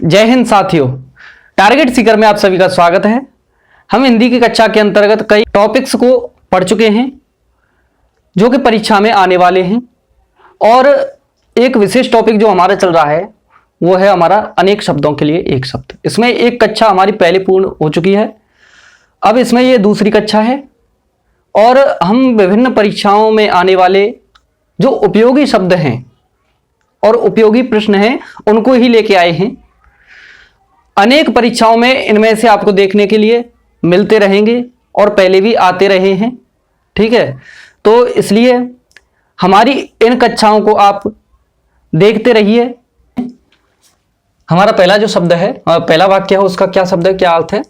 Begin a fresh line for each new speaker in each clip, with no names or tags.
जय हिंद साथियों, टारगेट सीकर में आप सभी का स्वागत है। हम हिंदी की कक्षा के अंतर्गत कई टॉपिक्स को पढ़ चुके हैं जो कि परीक्षा में आने वाले हैं, और एक विशेष टॉपिक जो हमारा चल रहा है वो है हमारा अनेक शब्दों के लिए एक शब्द। इसमें एक कक्षा हमारी पहले पूर्ण हो चुकी है, अब इसमें ये दूसरी कक्षा है और हम विभिन्न परीक्षाओं में आने वाले जो उपयोगी शब्द हैं और उपयोगी प्रश्न हैं उनको ही लेके आए हैं। अनेक परीक्षाओं में इनमें से आपको देखने के लिए मिलते रहेंगे और पहले भी आते रहे हैं, ठीक है। तो इसलिए हमारी इन कक्षाओं को आप देखते रहिए। हमारा पहला जो शब्द है, पहला वाक्य है, उसका क्या शब्द है, क्या अर्थ है?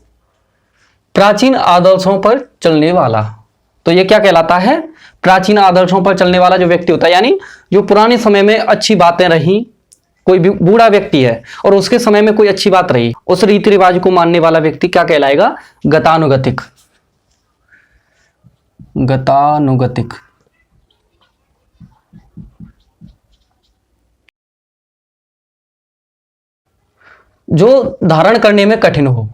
प्राचीन आदर्शों पर चलने वाला। तो ये क्या कहलाता है? प्राचीन आदर्शों पर चलने वाला जो व्यक्ति होता है, यानी जो पुराने समय में अच्छी बातें रही, कोई भी बूढ़ा व्यक्ति है और उसके समय में कोई अच्छी बात रही, उस रीति रिवाज को मानने वाला व्यक्ति क्या कहलाएगा? गतानुगतिक। गतानुगतिक। जो धारण करने में कठिन हो,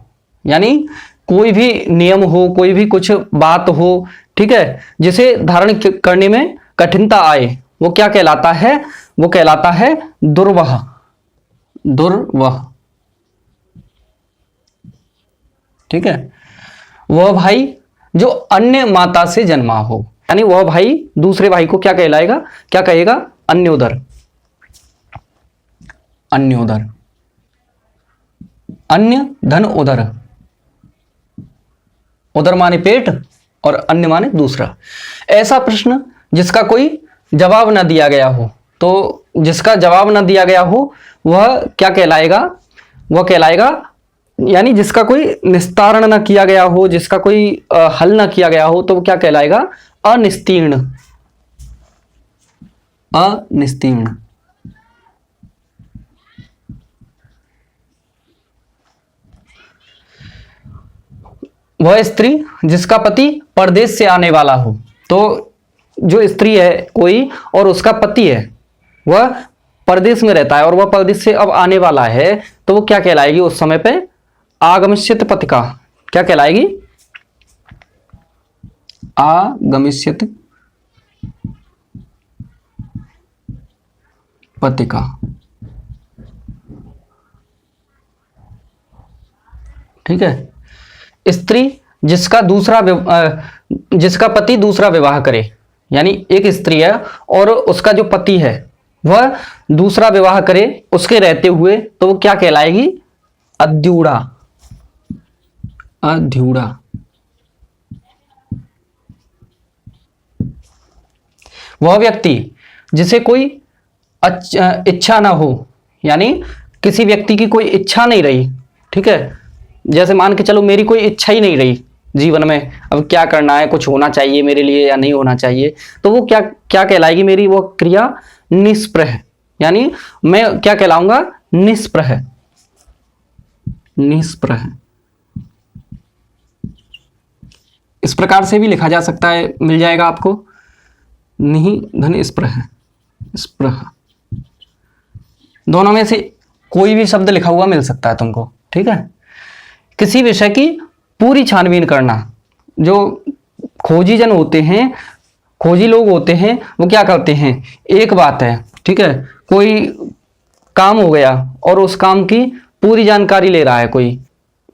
यानी कोई भी नियम हो, कोई भी कुछ बात हो, ठीक है, जिसे धारण करने में कठिनता आए, वो क्या कहलाता है? वो कहलाता है दुर्वह। दुर्वह, ठीक है। वह भाई जो अन्य माता से जन्मा हो, यानी वह भाई दूसरे भाई को क्या कहलाएगा? क्या कहेगा? अन्योदर। अन्योदर। अन्य धन उदर। उदर माने पेट और अन्य माने दूसरा। ऐसा प्रश्न जिसका कोई जवाब न दिया गया हो, तो जिसका जवाब न दिया गया हो वह क्या कहलाएगा? वह कहलाएगा, यानी जिसका कोई निस्तारण न किया गया हो, जिसका कोई हल न किया गया हो, तो वो क्या कहलाएगा? अनिस्तीर्ण। अनिस्तीर्ण। वह स्त्री जिसका पति परदेश से आने वाला हो। तो जो स्त्री है कोई और उसका पति है, वह परदेश में रहता है और वह परदेश से अब आने वाला है, तो वो क्या कहलाएगी उस समय पे? आगमिष्यत पतिका। क्या कहलाएगी? आगमिष्यत पतिका, ठीक है। स्त्री जिसका पति दूसरा विवाह करे, यानी एक स्त्री है और उसका जो पति है वह दूसरा विवाह करे उसके रहते हुए, तो वो क्या कहलाएगी? अद्यूढ़ा। अद्यूढ़ा। वह व्यक्ति जिसे कोई इच्छा ना हो, यानी किसी व्यक्ति की कोई इच्छा नहीं रही, ठीक है। जैसे मान के चलो मेरी कोई इच्छा ही नहीं रही जीवन में, अब क्या करना है, कुछ होना चाहिए मेरे लिए या नहीं होना चाहिए, तो वो क्या क्या कहलाएगी? मेरी वो क्रिया निष्प्रह, यानी मैं क्या कहलाऊंगा? निष्प्रह। निष्प्रह। इस प्रकार से भी लिखा जा सकता है, मिल जाएगा आपको, नहीं धन स्प्रह। स्प्रह। दोनों में से कोई भी शब्द लिखा हुआ मिल सकता है तुमको, ठीक है। किसी विषय की पूरी छानबीन करना। जो खोजी जन होते हैं, खोजी लोग होते हैं, वो क्या करते हैं? एक बात है, ठीक है, कोई काम हो गया और उस काम की पूरी जानकारी ले रहा है कोई,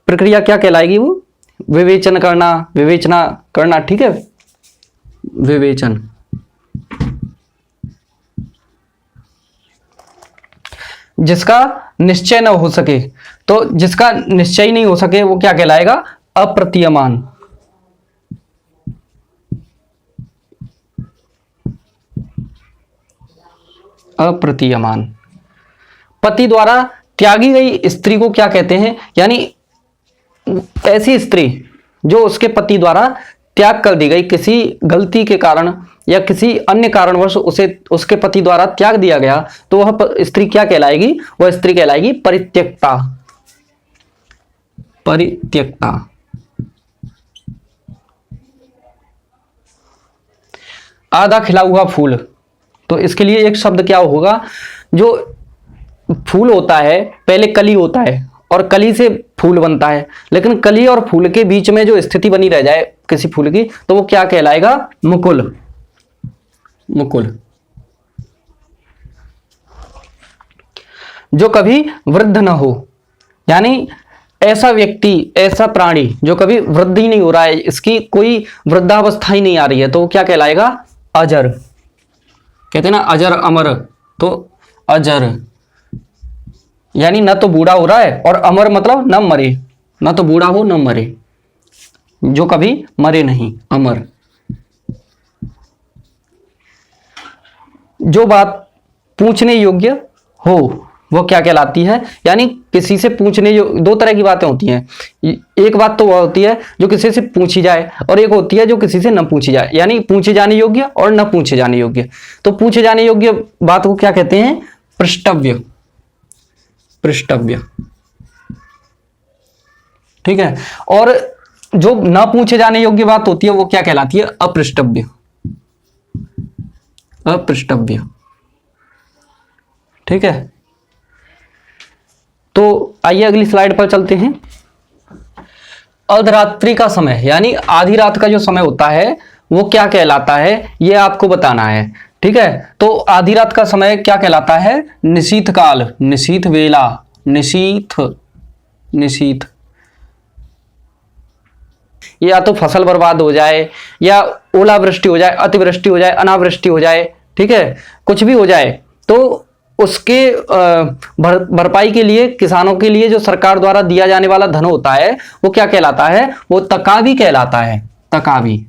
प्रक्रिया क्या कहलाएगी? वो विवेचन करना, विवेचना करना, ठीक है। विवेचन। जिसका निश्चय न हो सके, तो जिसका निश्चय नहीं हो सके वो क्या कहलाएगा? अप्रतीयमान। अप्रतीयमान। पति द्वारा त्यागी गई स्त्री को क्या कहते हैं? यानी ऐसी स्त्री जो उसके पति द्वारा त्याग कर दी गई, किसी गलती के कारण या किसी अन्य कारणवश उसे उसके पति द्वारा त्याग दिया गया, तो वह स्त्री क्या कहलाएगी? वह स्त्री कहलाएगी परित्यक्ता। परित्यक्ता। आधा खिला हुआ फूल, तो इसके लिए एक शब्द क्या होगा? जो फूल होता है पहले कली होता है और कली से फूल बनता है, लेकिन कली और फूल के बीच में जो स्थिति बनी रह जाए किसी फूल की तो वो क्या कहलाएगा? मुकुल। मुकुल। जो कभी वृद्ध न हो, यानी ऐसा व्यक्ति, ऐसा प्राणी जो कभी वृद्धि ही नहीं हो रहा है, इसकी कोई वृद्धावस्था ही नहीं आ रही है, तो वो क्या कहलाएगा? अजर। कहते हैं ना अजर अमर, तो अजर यानी न तो बूढ़ा हो रहा है और अमर मतलब न मरे, न तो बूढ़ा हो न मरे, जो कभी मरे नहीं, अमर। जो बात पूछने योग्य हो वो क्या कहलाती है? यानी किसी से पूछने योग्य, दो तरह की बातें होती हैं, एक बात तो वह होती है जो किसी से पूछी जाए और एक होती है जो किसी से न पूछी जाए, यानी पूछे जाने योग्य और न पूछे जाने योग्य। तो पूछे जाने योग्य बात को क्या कहते हैं? पृष्ठव्य। पृष्ठव्य, ठीक है। और जो न पूछे जाने योग्य बात होती है वो क्या कहलाती है? अपृष्ठव्य। अपृष्ठव्य, ठीक है। तो आइए अगली स्लाइड पर चलते हैं। अर्धरात्रि का समय यानी आधी रात का जो समय होता है वो क्या कहलाता है, ये आपको बताना है, ठीक है। तो आधी रात का समय क्या कहलाता है? निशीथ काल, निशीथ वेला, निशीथ, निशीथ। या तो फसल बर्बाद हो जाए या ओलावृष्टि हो जाए, अतिवृष्टि हो जाए, अनावृष्टि हो जाए, ठीक है, कुछ भी हो जाए तो उसके भरपाई के लिए किसानों के लिए जो सरकार द्वारा दिया जाने वाला धन होता है वो क्या कहलाता है? वो तकावी कहलाता है। तकावी।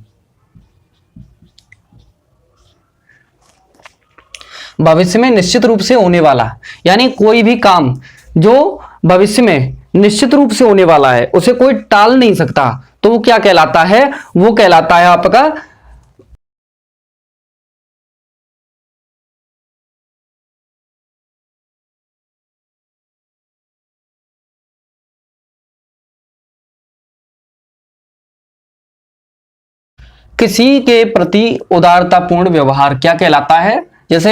भविष्य में निश्चित रूप से होने वाला, यानी कोई भी काम जो भविष्य में निश्चित रूप से होने वाला है उसे कोई टाल नहीं सकता, तो वो क्या कहलाता है? वो कहलाता है आपका किसी के प्रति उदारतापूर्ण व्यवहार क्या कहलाता है? जैसे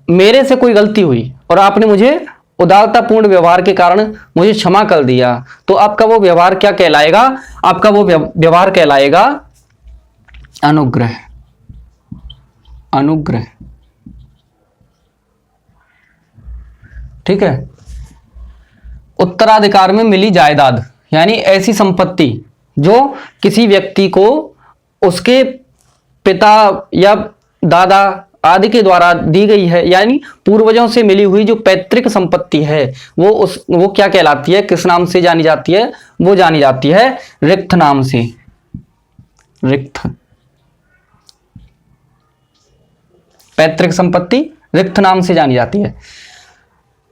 मेरे से कोई गलती हुई और आपने मुझे उदारतापूर्ण व्यवहार के कारण मुझे क्षमा कर दिया, तो आपका वो व्यवहार क्या कहलाएगा? आपका वो व्यवहार कहलाएगा अनुग्रह। अनुग्रह, ठीक है। उत्तराधिकार में मिली जायदाद, यानी ऐसी संपत्ति जो किसी व्यक्ति को उसके पिता या दादा आदि के द्वारा दी गई है, यानी पूर्वजों से मिली हुई जो पैतृक संपत्ति है वो क्या कहलाती है? किस नाम से जानी जाती है? वो जानी जाती है रिक्त नाम से। रिक्त, पैतृक संपत्ति रिक्त नाम से जानी जाती है।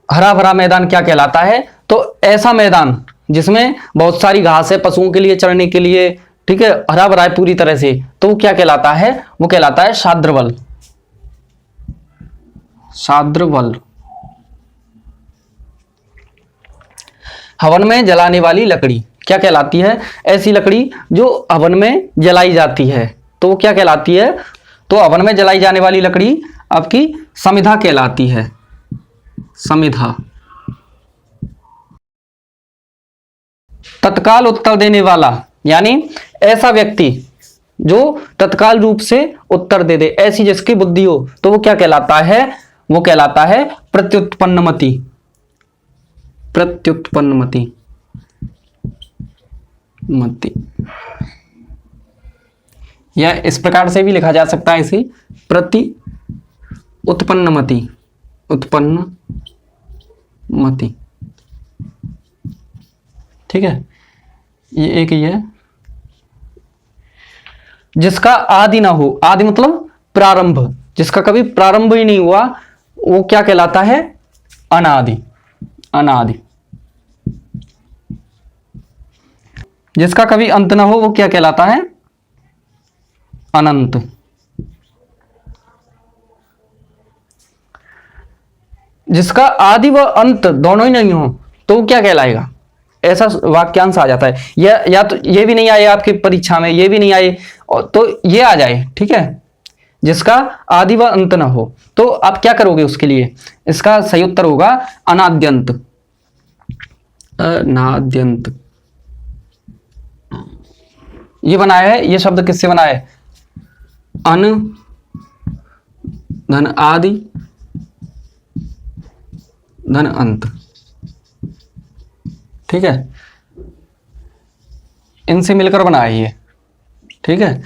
हरा भरा मैदान क्या कहलाता है? तो ऐसा मैदान जिसमें बहुत सारी घास है पशुओं के लिए चरने के लिए, ठीक है, हरा भरा है पूरी तरह से, तो वो क्या कहलाता है? वो कहलाता है शाद्रवल। शाद्रवल। हवन में जलाने वाली लकड़ी क्या कहलाती है? ऐसी लकड़ी जो हवन में जलाई जाती है, तो वो क्या कहलाती है? तो हवन में जलाई जाने वाली लकड़ी आपकी समिधा कहलाती है। समिधा। तत्काल उत्तर देने वाला, यानी ऐसा व्यक्ति जो तत्काल रूप से उत्तर दे दे, ऐसी जिसकी बुद्धि हो, तो वो क्या कहलाता है? वो कहलाता है प्रत्युत्पन्नमति। प्रत्युत्पन्नमति। मति, या इस प्रकार से भी लिखा जा सकता है इसे प्रति उत्पन्नमति। उत्पन्न मति, ठीक है। ये एक ही है। जिसका आदि ना हो, आदि मतलब प्रारंभ, जिसका कभी प्रारंभ ही नहीं हुआ वो क्या कहलाता है? अनादि। अनादि। जिसका कभी अंत ना हो वो क्या कहलाता है? अनंत। जिसका आदि व अंत दोनों ही नहीं हो तो वो क्या कहलाएगा? ऐसा वाक्यांश आ जाता है। या तो ये भी नहीं आए आपकी परीक्षा में, ये भी नहीं आए तो ये आ जाए, ठीक है। जिसका आदि व अंत न हो। तो आप क्या करोगे उसके लिए? इसका सही उत्तर होगा अनाद्यंत। अनाद्यंत। ये बनाया है, ये शब्द किससे बना है? अन धन आदि धन अंत। ठीक है, इनसे मिलकर बना है ये। ठीक है,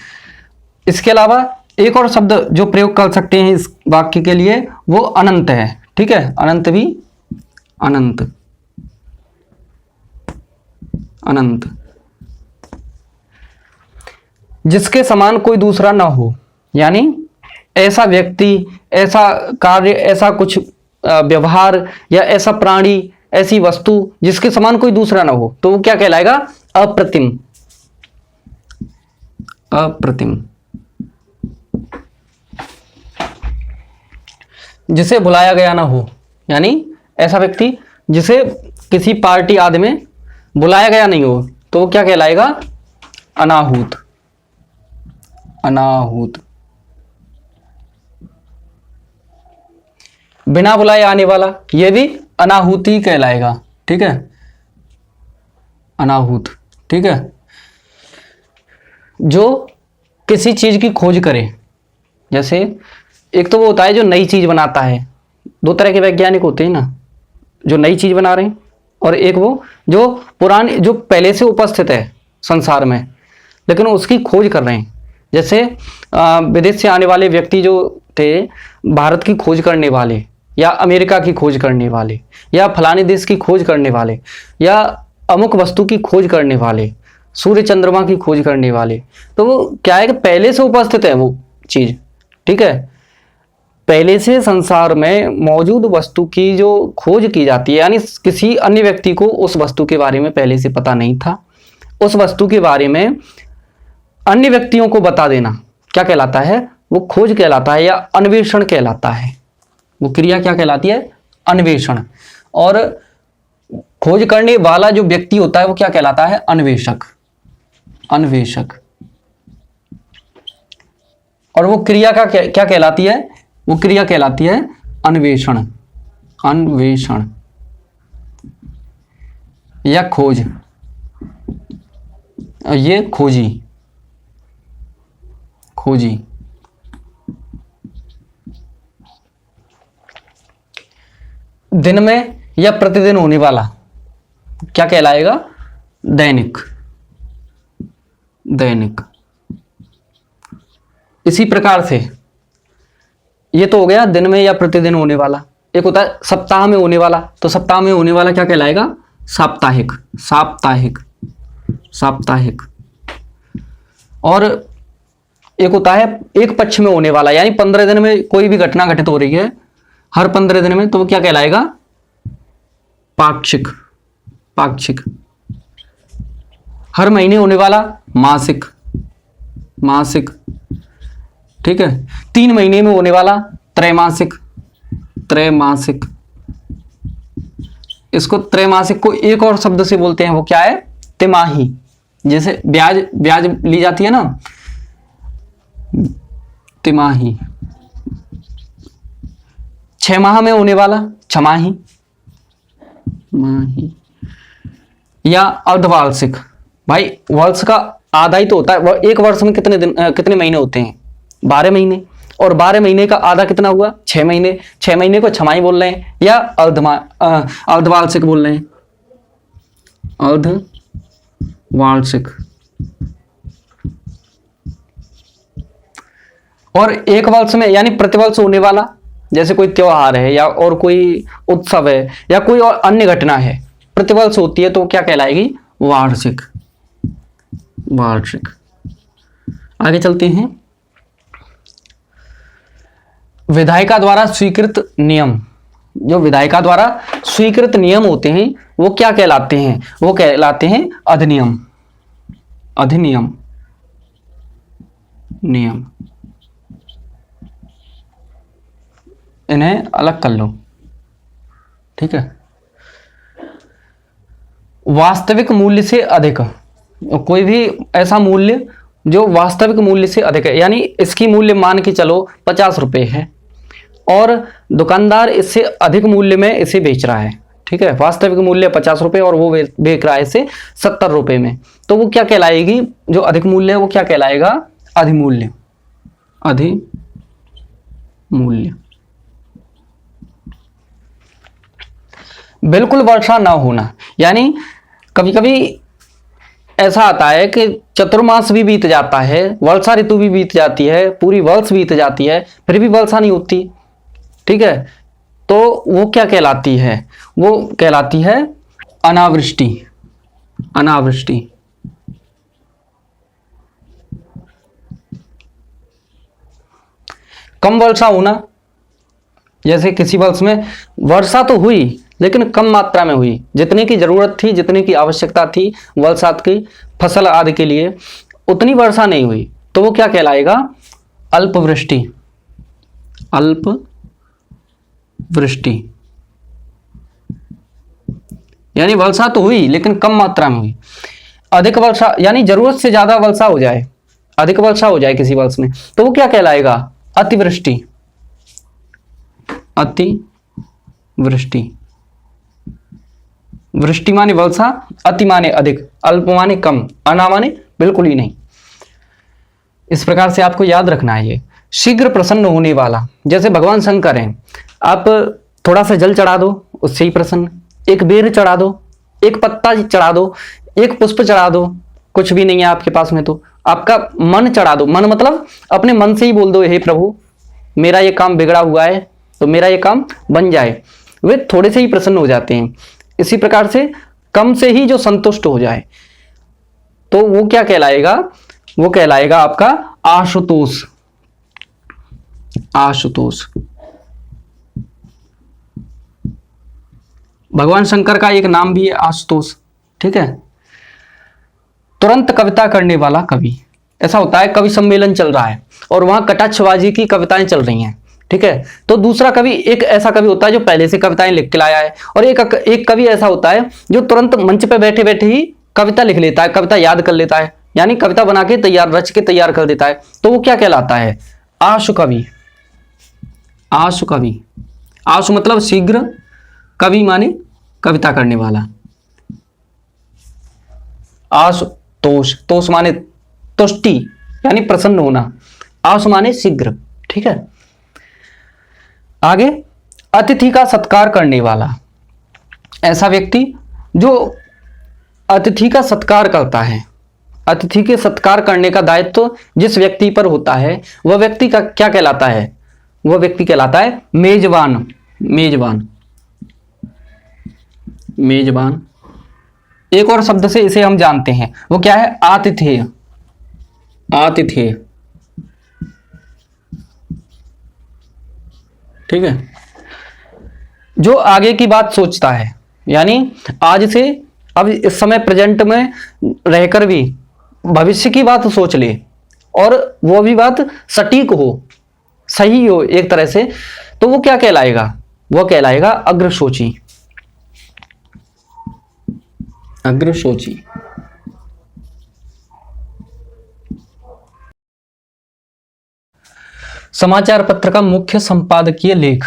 इसके अलावा एक और शब्द जो प्रयोग कर सकते हैं इस वाक्य के लिए वो अनंत है। ठीक है, अनंत भी, अनंत, अनंत। जिसके समान कोई दूसरा ना हो, यानी ऐसा व्यक्ति, ऐसा कार्य, ऐसा कुछ व्यवहार या ऐसा प्राणी, ऐसी वस्तु जिसके समान कोई दूसरा ना हो, तो वो क्या कहलाएगा? अप्रतिम। अप्रतिम। जिसे बुलाया गया ना हो, यानी ऐसा व्यक्ति जिसे किसी पार्टी आदि में बुलाया गया नहीं हो, तो वो क्या कहलाएगा? अनाहूत। अनाहूत। बिना बुलाए आने वाला, यह भी अनाहूति कहलाएगा। ठीक है, अनाहूत। ठीक है, जो किसी चीज की खोज करे, जैसे एक तो वो होता है जो नई चीज बनाता है, दो तरह के वैज्ञानिक होते हैं ना, जो नई चीज बना रहे हैं, और एक वो जो पुरानी, जो पहले से उपस्थित है संसार में लेकिन उसकी खोज कर रहे हैं। जैसे विदेश से आने वाले व्यक्ति जो थे, भारत की खोज करने वाले, या अमेरिका की खोज करने वाले, या फलाने देश की खोज करने वाले, या अमुक वस्तु की खोज करने वाले, सूर्य चंद्रमा की खोज करने वाले, तो वो क्या है कि पहले से उपस्थित है वो चीज। ठीक है, पहले से संसार में मौजूद वस्तु की जो खोज की जाती है, यानी किसी अन्य व्यक्ति को उस वस्तु के बारे में पहले से पता नहीं था, उस वस्तु के बारे में अन्य व्यक्तियों को बता देना क्या कहलाता है? वो खोज कहलाता है या अन्वेषण कहलाता है। वो क्रिया क्या कहलाती है? अन्वेषण। और खोज करने वाला जो व्यक्ति होता है वो क्या कहलाता है? अन्वेषक। अन्वेषक। और वो क्रिया का क्या कहलाती है? वो क्रिया कहलाती है अन्वेषण। अन्वेषण या खोज, ये खोजी। खोजी। दिन में या प्रतिदिन होने वाला क्या कहलाएगा? दैनिक। दैनिक। इसी प्रकार से ये तो हो गया दिन में या प्रतिदिन होने वाला। एक होता है सप्ताह में होने वाला, तो सप्ताह में होने वाला क्या कहलाएगा? साप्ताहिक। साप्ताहिक। साप्ताहिक। और एक होता है एक पक्ष में होने वाला, यानी 15 दिन में कोई भी घटना घटित हो रही है हर 15 दिन में, तो वो क्या कहलाएगा? पाक्षिक। पाक्षिक। हर महीने होने वाला मासिक। मासिक। ठीक है, 3 महीने में होने वाला त्रैमासिक। त्रैमासिक। इसको त्रैमासिक को एक और शब्द से बोलते हैं, वो क्या है? तिमाही। जैसे ब्याज ब्याज ली जाती है ना, तिमाही। 6 माह में होने वाला छमाही। माही। या अर्धवार्षिक। भाई वर्ष का आधा ही तो होता है, एक वर्ष में कितने दिन, कितने महीने होते हैं? 12 महीने। और 12 महीने का आधा कितना हुआ? 6 महीने। 6 महीने को छमाही बोल रहे हैं या अर्धवार्षिक बोल रहे हैं? अर्धवार्षिक। और एक वर्ष में यानी प्रतिवर्ष होने वाला, जैसे कोई त्योहार है या और कोई उत्सव है या कोई और अन्य घटना है, प्रतिवर्ष होती है, तो क्या कहलाएगी? वार्षिक। वार्षिक। आगे चलते हैं। विधायिका द्वारा स्वीकृत नियम। जो विधायिका द्वारा स्वीकृत नियम होते हैं वो क्या कहलाते हैं? वो कहलाते हैं अधिनियम। अधिनियम। नियम। इन्हें अलग कर लो। ठीक है, वास्तविक मूल्य से अधिक, कोई भी ऐसा मूल्य जो वास्तविक मूल्य से अधिक है, यानी इसकी मूल्य मान के चलो 50 रुपये है और दुकानदार इससे अधिक मूल्य में इसे बेच रहा है, ठीक है। वास्तविक मूल्य 50 रुपये और वो बेच रहा है इसे 70 रुपये में, तो वो क्या कहलाएगी, जो अधिक मूल्य है वो क्या कहलाएगा, अधिमूल्य। अधिमूल्य। बिल्कुल वर्षा ना होना, यानी कभी कभी ऐसा आता है कि चतुर्मास भी बीत जाता है, वर्षा ऋतु भी बीत जाती है, पूरी वर्ष बीत जाती है, फिर भी वर्षा नहीं होती, ठीक है, तो वो क्या कहलाती है, वो कहलाती है अनावृष्टि। अनावृष्टि। कम वर्षा होना, जैसे किसी वर्ष में वर्षा तो हुई लेकिन कम मात्रा में हुई, जितने की जरूरत थी, जितने की आवश्यकता थी वर्षा की फसल आदि के लिए, उतनी वर्षा नहीं हुई, तो वो क्या कहलाएगा, अल्पवृष्टि। अल्पवृष्टि, यानी वर्षा तो हुई लेकिन कम मात्रा में हुई। अधिक वर्षा, यानी जरूरत से ज्यादा वर्षा हो जाए, अधिक वर्षा हो जाए किसी वर्ष में, तो वो क्या कहलाएगा, अतिवृष्टि। अतिवृष्टि। वृष्टि माने वर्षा, अति माने अधिक, अल्प माने कम, अना माने बिल्कुल ही नहीं। इस प्रकार से आपको याद रखना है ये। शीघ्र प्रसन्न होने वाला, जैसे भगवान शंकर हैं, आप थोड़ा सा जल चढ़ा दो उससे ही प्रसन्न, एक बेर चढ़ा दो, एक पत्ता चढ़ा दो, एक पुष्प चढ़ा दो, कुछ भी नहीं है आपके पास में तो आपका मन चढ़ा दो। मन मतलब अपने मन से ही बोल दो, हे प्रभु मेरा ये काम बिगड़ा हुआ है तो मेरा ये काम बन जाए, वे थोड़े से ही प्रसन्न हो जाते हैं। इसी प्रकार से कम से ही जो संतुष्ट हो जाए तो वो क्या कहलाएगा, वो कहलाएगा आपका आशुतोष। आशुतोष। भगवान शंकर का एक नाम भी है आशुतोष, ठीक है। तुरंत कविता करने वाला कवि, ऐसा होता है कवि सम्मेलन चल रहा है और वहां कटाक्षबाजी की कविताएं चल रही हैं, ठीक है, तो दूसरा कवि, एक ऐसा कवि होता है जो पहले से कविताएं लिख के लाया है, और एक कवि ऐसा होता है जो तुरंत मंच पे बैठे बैठे ही कविता लिख लेता है, कविता याद कर लेता है, यानी कविता बना के तैयार, रच के तैयार कर देता है, तो वो क्या कहलाता है, आशु कवि। आशु कवि। आशु मतलब शीघ्र, कवि माने कविता करने वाला। आशु तोष, तोष माने तुष्टि यानी प्रसन्न होना, आशु माने शीघ्र, ठीक है। आगे, अतिथि का सत्कार करने वाला, ऐसा व्यक्ति जो अतिथि का सत्कार करता है। अतिथि के सत्कार करने का दायित्व जिस व्यक्ति पर होता है वह व्यक्ति का क्या कहलाता है, वह व्यक्ति कहलाता है मेजबान। मेजबान। मेजबान। एक और शब्द से इसे हम जानते हैं, वो क्या है, आतिथेय। आतिथेय, ठीक है, जो आगे की बात सोचता है, यानी आज से, अब इस समय प्रेजेंट में रहकर भी भविष्य की बात सोच ले और वो भी बात सटीक हो, सही हो एक तरह से, तो वो क्या कहलाएगा, वो कहलाएगा अग्रसोची। अग्रसोची। समाचार पत्र का मुख्य संपादकीय लेख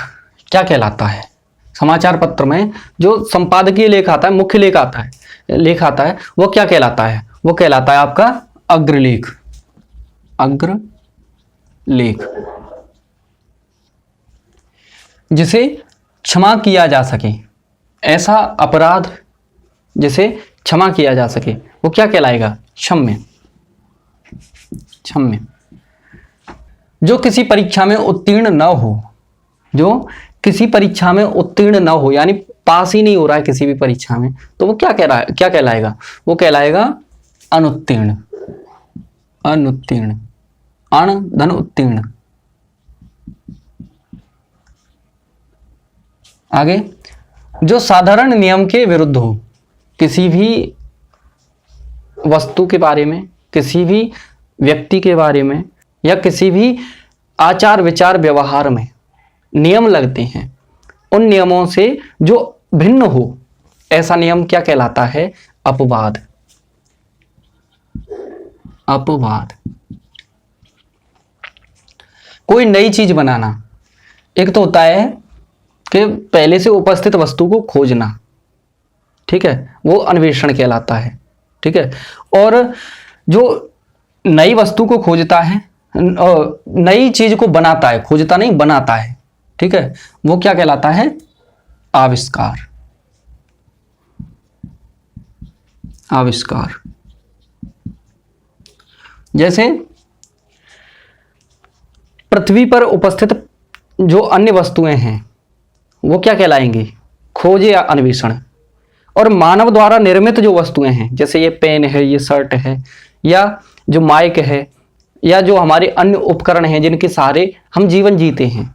क्या कहलाता है। समाचार पत्र में जो संपादकीय लेख आता है, मुख्य लेख आता है, लेख आता है, वो क्या कहलाता है, वो कहलाता है आपका अग्रलेख। अग्रलेख। जिसे क्षमा किया जा सके, ऐसा अपराध जिसे क्षमा किया जा सके वो क्या कहलाएगा, क्षम्य। क्षम्य। जो किसी परीक्षा में उत्तीर्ण न हो, जो किसी परीक्षा में उत्तीर्ण न हो, यानी पास ही नहीं हो रहा है किसी भी परीक्षा में, तो वो क्या कहलाएगा, वो कहलाएगा अनुत्तीर्ण। अनुत्तीर्ण। अण धन उत्तीर्ण। आगे, जो साधारण नियम के विरुद्ध हो, किसी भी वस्तु के बारे में, किसी भी व्यक्ति के बारे में, या किसी भी आचार विचार व्यवहार में नियम लगते हैं, उन नियमों से जो भिन्न हो, ऐसा नियम क्या कहलाता है, अपवाद। अपवाद। कोई नई चीज बनाना, एक तो होता है कि पहले से उपस्थित वस्तु को खोजना, ठीक है, वो अन्वेषण कहलाता है, ठीक है। और जो नई वस्तु को खोजता है, नई चीज को बनाता है, खोजता नहीं बनाता है, ठीक है, वो क्या कहलाता है? आविष्कार। आविष्कार। जैसे पृथ्वी पर उपस्थित जो अन्य वस्तुएं हैं वो क्या कहलाएंगी? खोज या अन्वेषण। और मानव द्वारा निर्मित जो वस्तुएं हैं, जैसे ये पेन है, ये शर्ट है, या जो माइक है, या जो हमारे अन्य उपकरण हैं जिनके सहारे हम जीवन जीते हैं,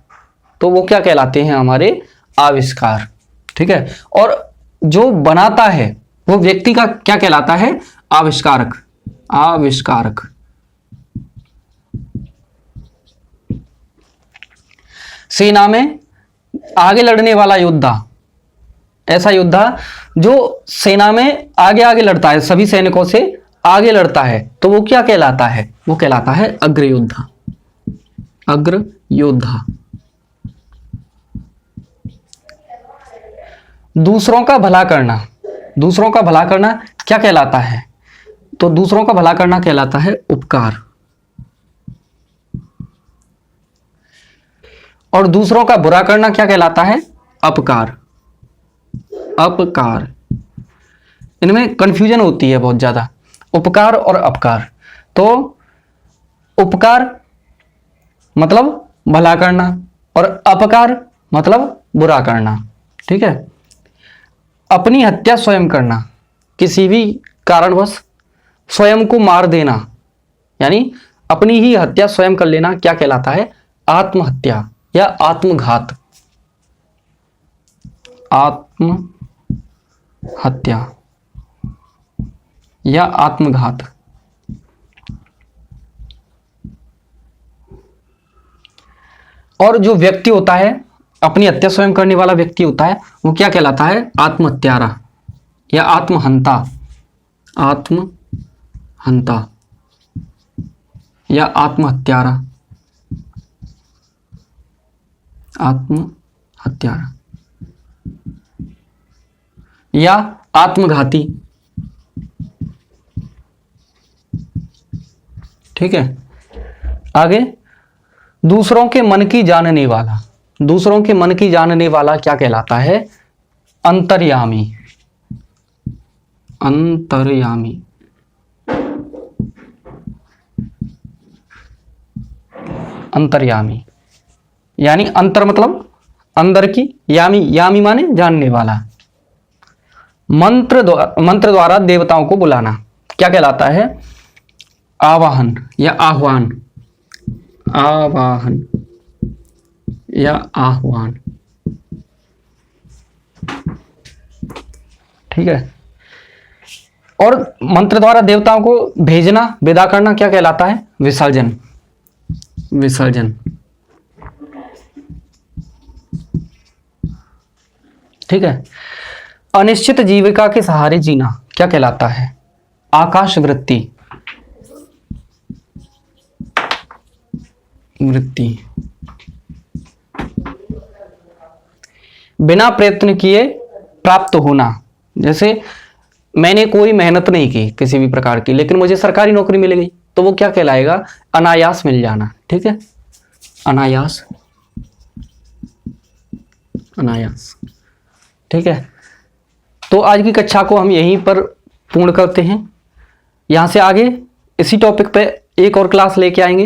तो वो क्या कहलाते हैं? हमारे आविष्कार, ठीक है। और जो बनाता है वो व्यक्ति का क्या कहलाता है? आविष्कारक। आविष्कारक। सेना में आगे लड़ने वाला योद्धा, ऐसा योद्धा जो सेना में आगे आगे लड़ता है, सभी सैनिकों से आगे लड़ता है, तो वो क्या कहलाता है? वो कहलाता है अग्र योद्धा। अग्र योद्धा। दूसरों का भला करना, दूसरों का भला करना क्या कहलाता है? तो दूसरों का भला करना कहलाता है उपकार। और दूसरों का बुरा करना क्या कहलाता है? अपकार। अपकार। इनमें कंफ्यूजन होती है बहुत ज्यादा, उपकार और अपकार। तो उपकार मतलब भला करना और अपकार मतलब बुरा करना, ठीक है। अपनी हत्या स्वयं करना, किसी भी कारणवश स्वयं को मार देना, यानी अपनी ही हत्या स्वयं कर लेना, क्या कहलाता है? आत्महत्या या आत्मघात। आत्महत्या या आत्मघात। और जो व्यक्ति होता है, अपनी हत्या स्वयं करने वाला व्यक्ति होता है, वो क्या कहलाता है? आत्महत्यारा या आत्महंता। आत्महंता या आत्महत्यारा। आत्महत्यारा या आत्मघाती, ठीक है। आगे, दूसरों के मन की जानने वाला। दूसरों के मन की जानने वाला क्या कहलाता है? अंतर्यामी। अंतर्यामी। अंतर्यामी यानी अंतर मतलब अंदर की, यामी, यामी माने जानने वाला। मंत्र द्वारा देवताओं को बुलाना क्या कहलाता है? आवाहन या आह्वान। आवाहन या आह्वान, ठीक है। और मंत्र द्वारा देवताओं को भेजना, विदा करना क्या कहलाता है? विसर्जन। विसर्जन, ठीक है। अनिश्चित जीविका के सहारे जीना क्या कहलाता है? आकाश वृत्ति। वृत्ति। बिना प्रयत्न किए प्राप्त होना, जैसे मैंने कोई मेहनत नहीं की किसी भी प्रकार की, लेकिन मुझे सरकारी नौकरी मिल गई, तो वो क्या कहलाएगा? अनायास मिल जाना, ठीक है। अनायास। अनायास, ठीक है। तो आज की कक्षा को हम यहीं पर पूर्ण करते हैं। यहाँ से आगे इसी टॉपिक पे एक और क्लास लेके आएंगे,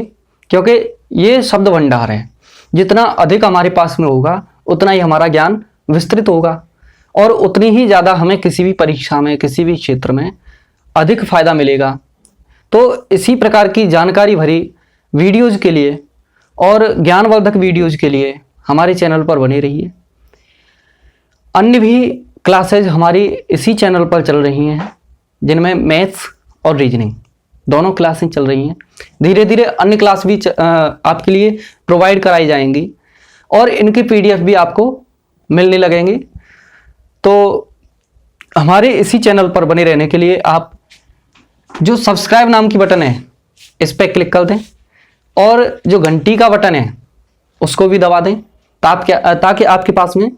क्योंकि ये शब्द भंडार है। जितना अधिक हमारे पास में होगा उतना ही हमारा ज्ञान विस्तृत होगा, और उतनी ही ज़्यादा हमें किसी भी परीक्षा में, किसी भी क्षेत्र में अधिक फायदा मिलेगा। तो इसी प्रकार की जानकारी भरी वीडियोज़ के लिए और ज्ञानवर्धक वीडियोज़ के लिए हमारे चैनल पर बने रहिए। अन्य भी क्लासेज हमारी इसी चैनल पर चल रही हैं, जिनमें मैथ्स और रीजनिंग दोनों क्लासें चल रही हैं। धीरे धीरे अन्य क्लास भी आपके लिए प्रोवाइड कराई जाएंगी, और इनके PDF भी आपको मिलने लगेंगे। तो हमारे इसी चैनल पर बने रहने के लिए आप जो सब्सक्राइब नाम की बटन है इस पर क्लिक कर दें और जो घंटी का बटन है उसको भी दबा दें ताकि आपके पास में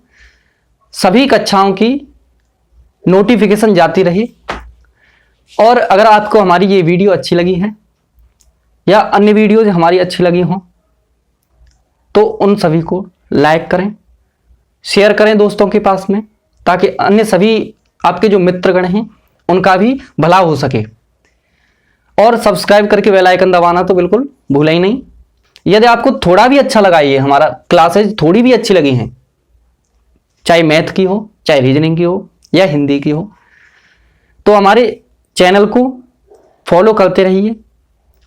सभी कक्षाओं की नोटिफिकेशन जाती रहे। और अगर आपको हमारी ये वीडियो अच्छी लगी है या अन्य वीडियोज हमारी अच्छी लगी हों तो उन सभी को लाइक करें, शेयर करें दोस्तों के पास में, ताकि अन्य सभी आपके जो मित्रगण हैं उनका भी भला हो सके। और सब्सक्राइब करके बेल आइकन दबाना तो बिल्कुल भूलें ही नहीं। यदि आपको थोड़ा भी अच्छा लगा, ये हमारा क्लासेज थोड़ी भी अच्छी लगी हैं, चाहे मैथ की हो, चाहे रीजनिंग की हो या हिंदी की हो, तो हमारे चैनल को फॉलो करते रहिए।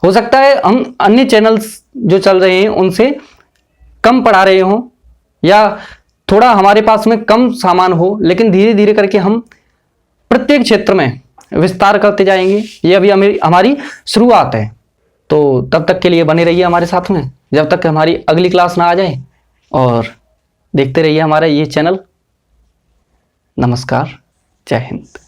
हो सकता है हम अन्य चैनल्स जो चल रहे हैं उनसे कम पढ़ा रहे हों या थोड़ा हमारे पास में कम सामान हो, लेकिन धीरे धीरे करके हम प्रत्येक क्षेत्र में विस्तार करते जाएंगे। ये अभी हमारी शुरुआत है। तो तब तक के लिए बने रहिए हमारे साथ में, जब तक हमारी अगली क्लास ना आ जाए, और देखते रहिए हमारा ये चैनल। नमस्कार, जय हिंद।